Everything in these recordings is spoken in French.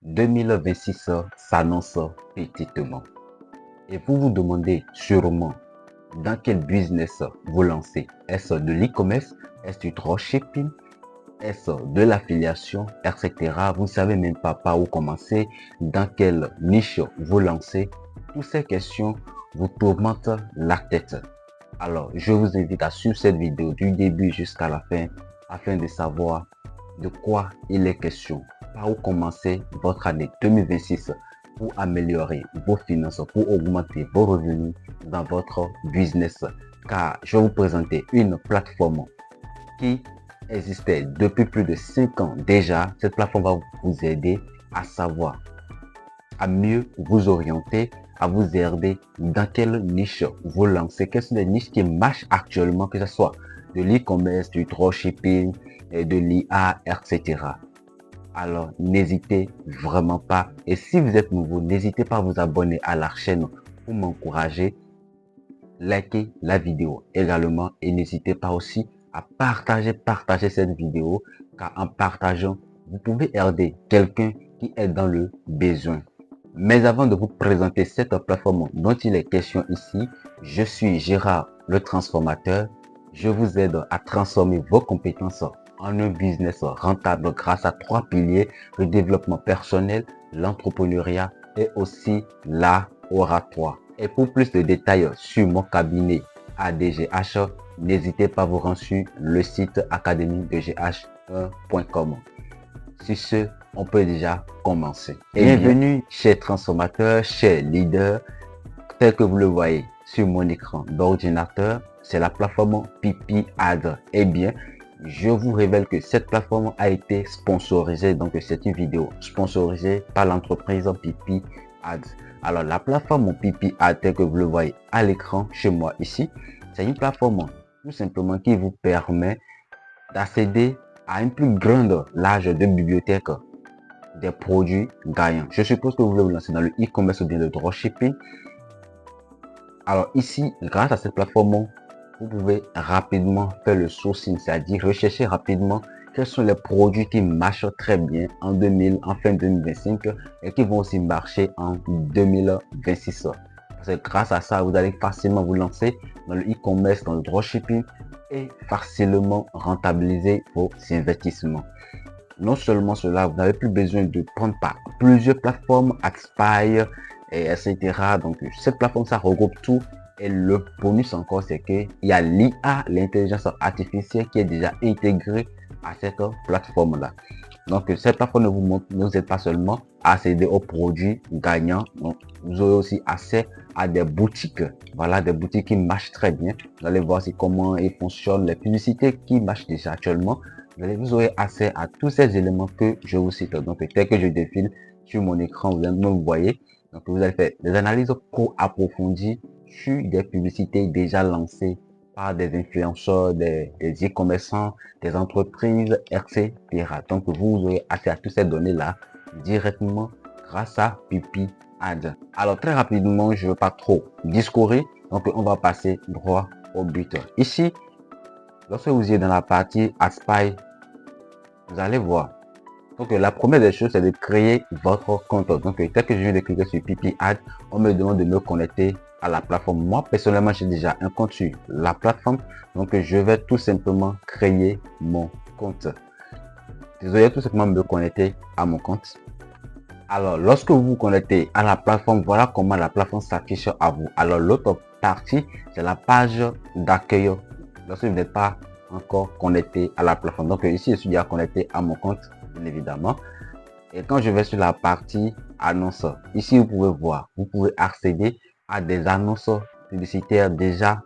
2026 s'annonce petitement. Et vous vous demandez sûrement dans quel business vous lancez. Est-ce de l'e-commerce? Est-ce du dropshipping? Est-ce de l'affiliation, etc. Vous ne savez même pas par où commencer, dans quelle niche vous lancez. Toutes ces questions vous tourmentent la tête. Alors, je vous invite à suivre cette vidéo du début jusqu'à la fin afin de savoir de quoi il est question, par où commencer votre année 2026 pour améliorer vos finances, pour augmenter vos revenus dans votre business. Car je vais vous présenter une plateforme qui existait depuis plus de 5 ans déjà. Cette plateforme va vous aider à savoir, à mieux vous orienter, à vous aider dans quelle niche vous lancez, quelles sont les niches qui marchent actuellement, que ce soit de l'e-commerce, du dropshipping, de l'IA, etc. Alors, n'hésitez vraiment pas. Et si vous êtes nouveau, n'hésitez pas à vous abonner à la chaîne pour m'encourager. Likez la vidéo également et n'hésitez pas aussi à partager cette vidéo, car en partageant, vous pouvez aider quelqu'un qui est dans le besoin. Mais avant de vous présenter cette plateforme dont il est question ici, je suis Gérard le transformateur. Je vous aide à transformer vos compétences en un business rentable grâce à 3 piliers: le développement personnel, l'entrepreneuriat et aussi l'art oratoire. Et pour plus de détails sur mon cabinet ADGH, n'hésitez pas à vous rendre sur le site academie-dgh1.com. Sur ce, on peut déjà commencer. Bienvenue chez transformateurs, chez leaders, tel que vous le voyez sur mon écran d'ordinateur, c'est la plateforme Pipi Ads. Eh bien, je vous révèle que cette plateforme a été sponsorisée, donc c'est une vidéo sponsorisée par l'entreprise Pipi Ads. Alors, la plateforme Pipi Ads, tel que vous le voyez à l'écran chez moi ici, c'est une plateforme tout simplement qui vous permet d'accéder à une plus grande large de bibliothèque des produits gagnants. Je suppose que vous voulez vous lancer dans le e-commerce ou bien le dropshipping. Alors ici, grâce à cette plateforme, vous pouvez rapidement faire le sourcing, c'est-à-dire rechercher rapidement quels sont les produits qui marchent très bien en fin 2025 et qui vont aussi marcher en 2026. Parce que grâce à ça, vous allez facilement vous lancer dans le e-commerce, dans le dropshipping et facilement rentabiliser vos investissements. Non seulement cela, vous n'avez plus besoin de prendre par plusieurs plateformes, Axpire, etc. Donc cette plateforme, ça regroupe tout. Et le bonus encore, c'est qu'il y a l'IA, l'intelligence artificielle, qui est déjà intégrée à cette plateforme là. Donc cette plateforme ne vous aide pas seulement à accéder aux produits gagnants, donc vous aurez aussi accès à des boutiques. Voilà, des boutiques qui marchent très bien. Vous allez voir aussi comment ils fonctionnent, les publicités qui marchent déjà actuellement. Vous aurez accès à tous ces éléments que je vous cite. Donc tel que je défile sur mon écran, vous voyez. Donc vous allez faire des analyses approfondies sur des publicités déjà lancées par des influenceurs, des e-commerçants, des entreprises, etc. Donc vous aurez accès à toutes ces données-là directement grâce à Pipi Ads. Alors très rapidement, je ne veux pas trop discourir, donc on va passer droit au but. Ici, lorsque vous êtes dans la partie Aspire, vous allez voir. Donc la première des choses, c'est de créer votre compte. Donc tel que je viens de cliquer sur Pipi Ads, on me demande de me connecter à la plateforme. Moi personnellement, j'ai déjà un compte sur la plateforme, donc je vais tout simplement créer mon compte. Désolé, tout simplement me connecter à mon compte. Alors lorsque vous vous connectez à la plateforme, voilà comment la plateforme s'affiche à vous. Alors l'autre partie, c'est la page d'accueil lorsque vous n'êtes pas encore connecté à la plateforme. Donc ici, je suis déjà connecté à mon compte, bien évidemment. Et quand je vais sur la partie annonce, ici vous pouvez voir, vous pouvez accéder à des annonces publicitaires déjà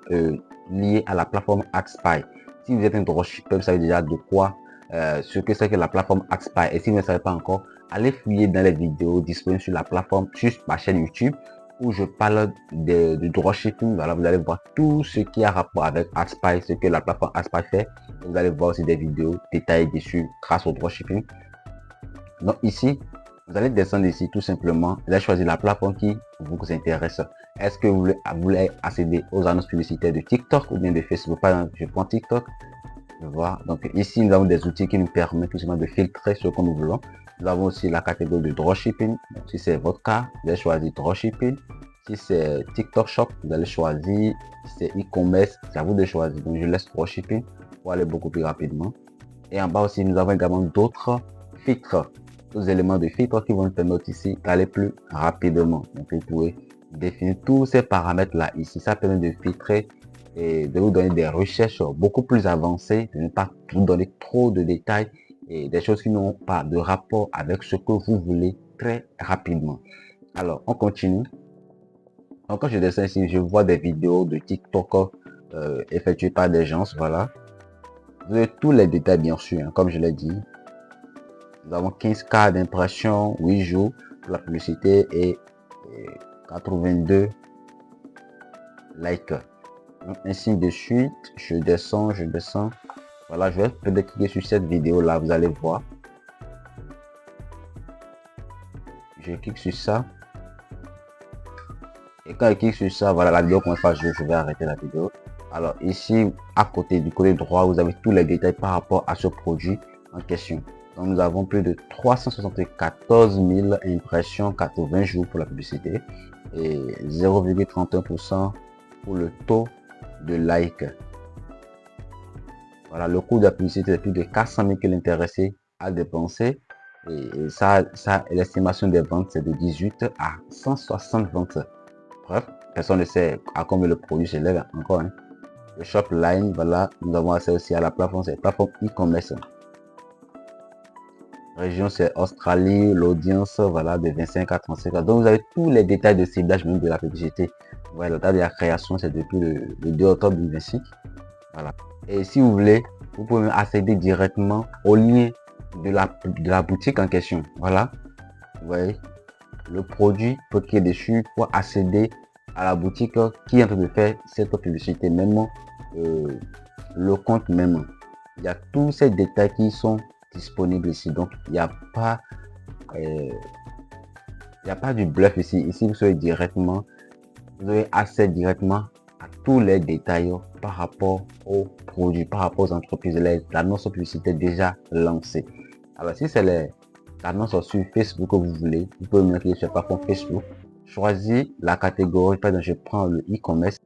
liées à la plateforme Axpire. Si vous êtes un dropshipper, vous savez déjà de quoi, ce que c'est que la plateforme Axpire. Et si vous ne savez pas encore, allez fouiller dans les vidéos disponibles sur la plateforme, sur ma chaîne YouTube, où je parle de dropshipping. Voilà, vous allez voir tout ce qui a rapport avec Axpire, ce que la plateforme Axpire fait. Vous allez voir aussi des vidéos détaillées dessus grâce au dropshipping. Donc ici, vous allez descendre ici tout simplement. Vous allez choisir la plateforme qui vous intéresse. Est-ce que vous voulez accéder aux annonces publicitaires de TikTok ou bien de Facebook? Par exemple, je prends TikTok. Je vois. Donc ici, nous avons des outils qui nous permettent tout simplement de filtrer ce que nous voulons. Nous avons aussi la catégorie de dropshipping. Donc, si c'est votre cas, vous allez choisir dropshipping. Si c'est TikTok Shop, vous allez choisir. Si c'est e-commerce, c'est à vous de choisir. Donc, je laisse dropshipping pour aller beaucoup plus rapidement. Et en bas aussi, nous avons également d'autres filtres, d'autres éléments de filtre qui vont nous permettre ici d'aller plus rapidement. Donc, vous pouvez définir tous ces paramètres-là ici. Ça permet de filtrer et de vous donner des recherches beaucoup plus avancées, de ne pas vous donner trop de détails et des choses qui n'ont pas de rapport avec ce que vous voulez très rapidement. Alors, on continue. Donc, quand je descends ici, je vois des vidéos de TikTok effectuées par des gens. Voilà. Vous avez tous les détails, bien sûr, hein, comme je l'ai dit. Nous avons 15K d'impressions, 8 jours pour la publicité et 82 likes. Donc, ainsi de suite, je descends. Voilà, je vais peut-être cliquer sur cette vidéo là, vous allez voir. Je clique sur ça. Et quand je clique sur ça, voilà, la vidéo commence à jouer, je vais arrêter la vidéo. Alors ici, à côté, du côté droit, vous avez tous les détails par rapport à ce produit en question. Donc nous avons plus de 374 000 impressions, 80 jours pour la publicité et 0,31% pour le taux de like. Voilà, le coût de la publicité est plus de 400 000 que l'intéressé a dépensé. Et ça l'estimation des ventes, c'est de 18 à 160 ventes. Bref, personne ne sait à combien le produit s'élève encore. Hein. Le shop line, voilà, nous avons accès aussi à la plateforme, c'est la plateforme e-commerce. Région, c'est Australie, l'audience, voilà, de 25 à 35. Donc, vous avez tous les détails de ciblage, même de la publicité. Voilà, la date de la création, c'est depuis le 2 octobre 2026. Voilà. Et si vous voulez, vous pouvez accéder directement au lien de la boutique en question. Voilà. Vous voyez, le produit peut cliquer dessus pour accéder à la boutique qui est en train de faire cette publicité. Même le compte même. Il y a tous ces détails qui sont disponibles ici. Donc, il n'y a pas du bluff ici. Ici, vous avez accès directement à tous les détails par rapport aux produits, par rapport aux entreprises, les annonces publicitaires déjà lancées. Alors, si c'est l'annonce sur Facebook que vous voulez, vous pouvez me cliquer sur la plateforme Facebook. Choisir la catégorie. Par exemple, je prends le e-commerce.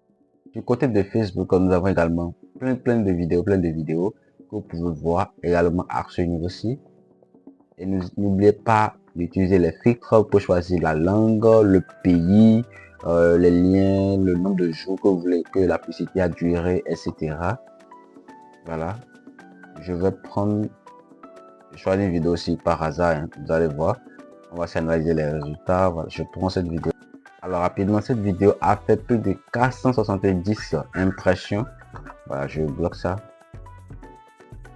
Du côté de Facebook, nous avons également plein de vidéos que vous pouvez voir également à ce niveau-ci. Et n'oubliez pas d'utiliser les filtres pour choisir la langue, le pays, les liens, le nombre de jours que vous voulez que la publicité a duré, etc. Voilà. Je vais choisir une vidéo aussi par hasard, hein, vous allez voir. On va s'analyser les résultats. Voilà, je prends cette vidéo. Alors rapidement, cette vidéo a fait plus de 470 impressions. Voilà, je bloque ça.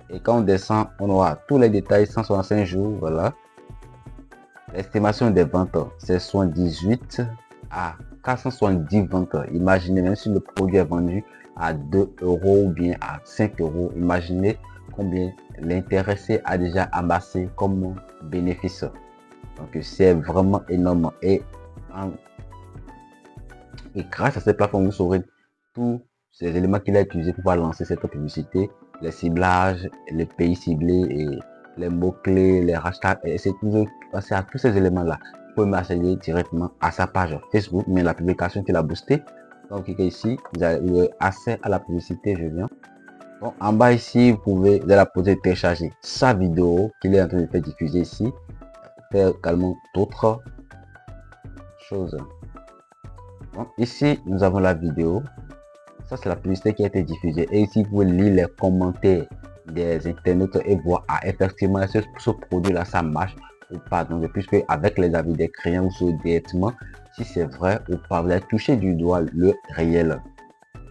Et quand on descend, on aura tous les détails, 165 jours, voilà. L'estimation des ventes, c'est 78 à 470 ventes. Imaginez, même si le produit est vendu à 2 € ou bien à 5 €, imaginez combien l'intéressé a déjà amassé comme bénéfice. Donc c'est vraiment énorme. Et grâce à cette plateforme, vous saurez tous ces éléments qu'il a utilisés pour pouvoir lancer cette publicité, les ciblages, les pays ciblés et les mots-clés, les hashtags, et c'est à tous ces éléments-là. Vous pouvez m'accéder directement à sa page Facebook, mais la publication qu'il a boosté. Donc, cliquez ici, vous avez accès à la publicité, je viens. Donc, en bas ici, vous allez la poser télécharger sa vidéo qu'il est en train de faire diffuser ici. Faire également d'autres choses. Donc, ici, nous avons la vidéo. Ça, c'est la publicité qui a été diffusée. Et ici, vous pouvez lire les commentaires des internautes et voir effectivement ce produit-là, ça marche ou pas. Donc, puisque avec les avis des clients, vous saurez directement si c'est vrai ou pas. Vous allez toucher du doigt le réel.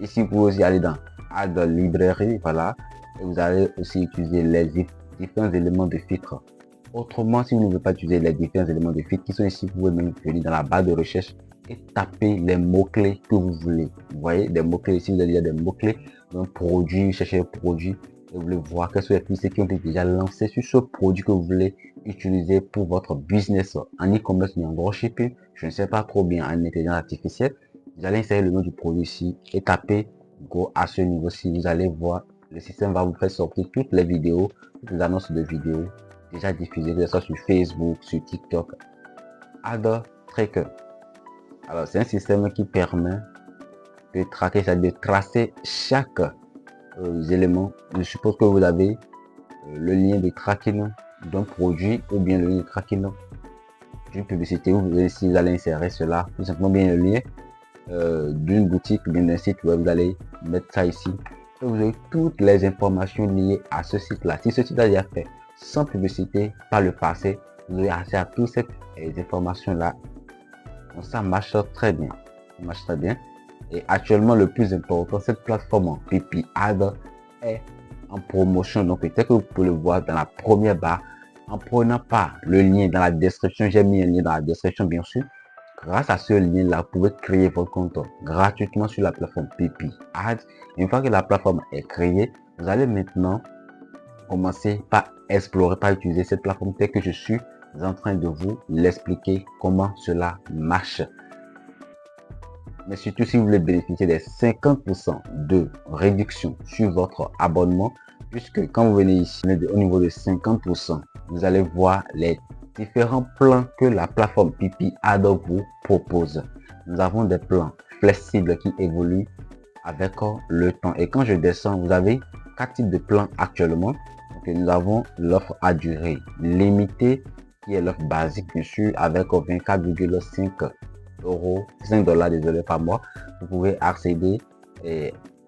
Ici, vous pouvez aussi aller dans Add Librairie, voilà. Et vous allez aussi utiliser les différents éléments de filtre. Autrement, si vous ne voulez pas utiliser les différents éléments de filtre qui sont ici, vous pouvez même venir dans la barre de recherche et taper les mots-clés que vous voulez. Vous voyez, des mots-clés ici, vous allez des mots-clés d'un produit, cherchez un produit et vous voulez voir quels sont les publicités qui ont été déjà lancées sur ce produit que vous voulez utiliser pour votre business en e-commerce ou en dropshipping. Je ne sais pas trop bien en intelligence artificielle. Vous allez insérer le nom du produit ici et taper Go à ce niveau-ci. Vous allez voir, le système va vous faire sortir toutes les vidéos, toutes les annonces de vidéos déjà diffusé, que ce soit sur Facebook, sur TikTok. Ad Tracker. Alors, c'est un système qui permet de traquer, c'est-à-dire de tracer chaque élément. Je suppose que vous avez le lien de tracking d'un produit ou bien le lien de tracking d'une publicité. Si vous allez insérer cela, tout simplement bien le lien d'une boutique, bien d'un site web, vous allez mettre ça ici. Et vous avez toutes les informations liées à ce site-là. Si ce site a déjà fait sans publicité par le passé, vous avez accès à toutes ces informations-là. Donc ça marche très bien. Ça marche très bien. Et actuellement, le plus important, cette plateforme PP Ad est en promotion. Donc, peut-être que vous pouvez le voir dans la première barre. En prenant pas le lien dans la description, j'ai mis un lien dans la description, bien sûr. Grâce à ce lien-là, vous pouvez créer votre compte gratuitement sur la plateforme PP Ad. Une fois que la plateforme est créée, vous allez maintenant commencer par explorer, par utiliser cette plateforme telle que je suis en train de vous l'expliquer comment cela marche. Mais surtout, si vous voulez bénéficier des 50% de réduction sur votre abonnement, puisque quand vous venez ici, au niveau de 50%, vous allez voir les différents plans que la plateforme PP Ad vous propose. Nous avons des plans flexibles qui évoluent avec le temps. Et quand je descends, vous avez 4 types de plans actuellement. Donc, nous avons l'offre à durée limitée, qui est l'offre basique, bien sûr, avec 24,5 euros, 5 $, désolé, par mois. Vous pouvez accéder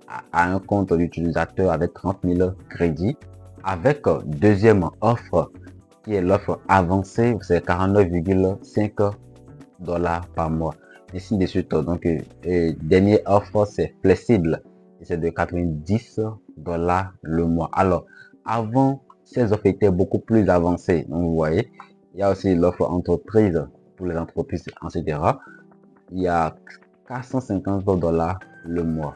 à un compte d'utilisateur avec 30 000 crédits. Avec deuxième offre, qui est l'offre avancée, c'est 49,5 $ par mois. Ainsi de suite. Donc, dernière offre, c'est flexible. C'est de 90 $ le mois. Alors, avant, ces offres étaient beaucoup plus avancées. Donc, vous voyez, il y a aussi l'offre entreprise pour les entreprises, etc. Il y a 450 $ le mois.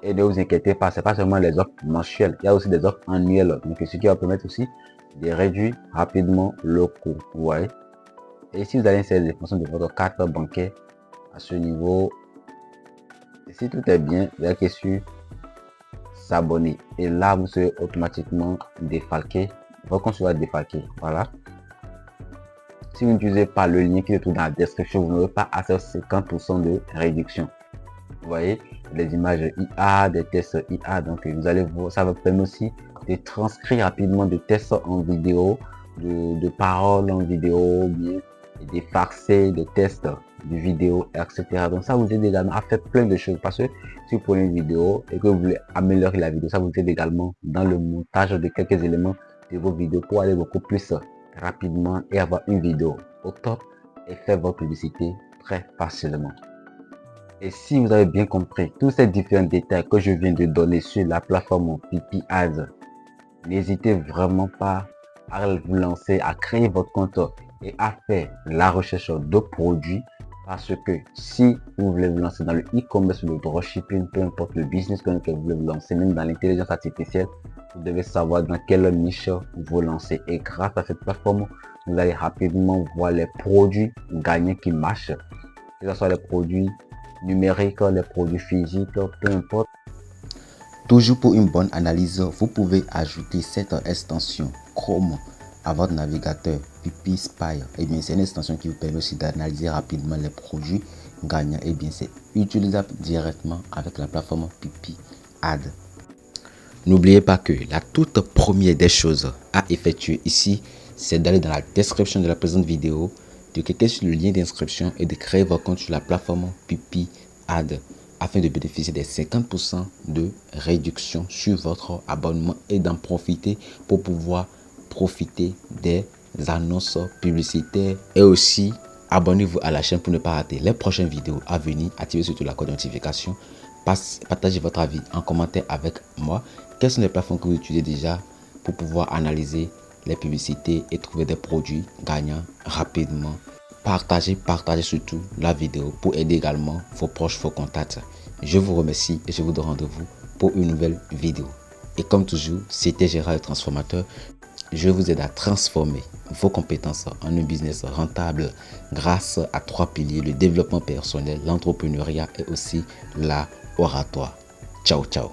Et ne vous inquiétez pas, c'est pas seulement les offres mensuelles, il y a aussi des offres annuelles. Donc, ce qui va permettre aussi de réduire rapidement le coût. Vous voyez. Et si vous allez insérer les fonctions de votre carte bancaire à ce niveau, et si tout est bien, vous allez sur s'abonner. Et là, vous serez automatiquement défalqué. Votre compte sera défalqué. Voilà. Si vous n'utilisez pas le lien qui se trouve dans la description, vous n'aurez pas accès à 50% de réduction. Vous voyez, les images IA, des tests IA. Donc, vous allez voir, ça va permettre aussi de transcrire rapidement des tests en vidéo, de paroles en vidéo, bien d'effacer des tests de vidéo, etc. Donc, ça vous aide également à faire plein de choses. Parce que si vous prenez une vidéo et que vous voulez améliorer la vidéo, ça vous aide également dans le montage de quelques éléments de vos vidéos pour aller beaucoup plus rapidement et avoir une vidéo au top et faire votre publicité très facilement. Et si vous avez bien compris tous ces différents détails que je viens de donner sur la plateforme PP Ads, n'hésitez vraiment pas à vous lancer, à créer votre compte et à faire la recherche de produits, parce que si vous voulez vous lancer dans le e-commerce, le dropshipping, peu importe le business que vous voulez vous lancer, même dans l'intelligence artificielle, vous devez savoir dans quelle niche vous lancer. Et grâce à cette plateforme, vous allez rapidement voir les produits gagnants qui marchent, que ce soit les produits numériques, les produits physiques, peu importe. Toujours pour une bonne analyse, vous pouvez ajouter cette extension Chrome à votre navigateur PP Spy. Et bien, c'est une extension qui vous permet aussi d'analyser rapidement les produits gagnants. Et bien, c'est utilisable directement avec la plateforme PP Ad. N'oubliez pas que la toute première des choses à effectuer ici, c'est d'aller dans la description de la présente vidéo, de cliquer sur le lien d'inscription et de créer votre compte sur la plateforme PP Ad afin de bénéficier des 50% de réduction sur votre abonnement et d'en profiter pour pouvoir profiter des annonces publicitaires. Et aussi, abonnez-vous à la chaîne pour ne pas rater les prochaines vidéos à venir. Activez surtout la cloche de notification. Partagez votre avis en commentaire avec moi. Quelles sont les plateformes que vous utilisez déjà pour pouvoir analyser les publicités et trouver des produits gagnants rapidement? Partagez surtout la vidéo pour aider également vos proches, vos contacts. Je vous remercie et je vous donne rendez-vous pour une nouvelle vidéo. Et comme toujours, c'était Gérard le transformateur. Je vous aide à transformer vos compétences en un business rentable grâce à 3 piliers: le développement personnel, l'entrepreneuriat et aussi l'oratoire. Ciao, ciao.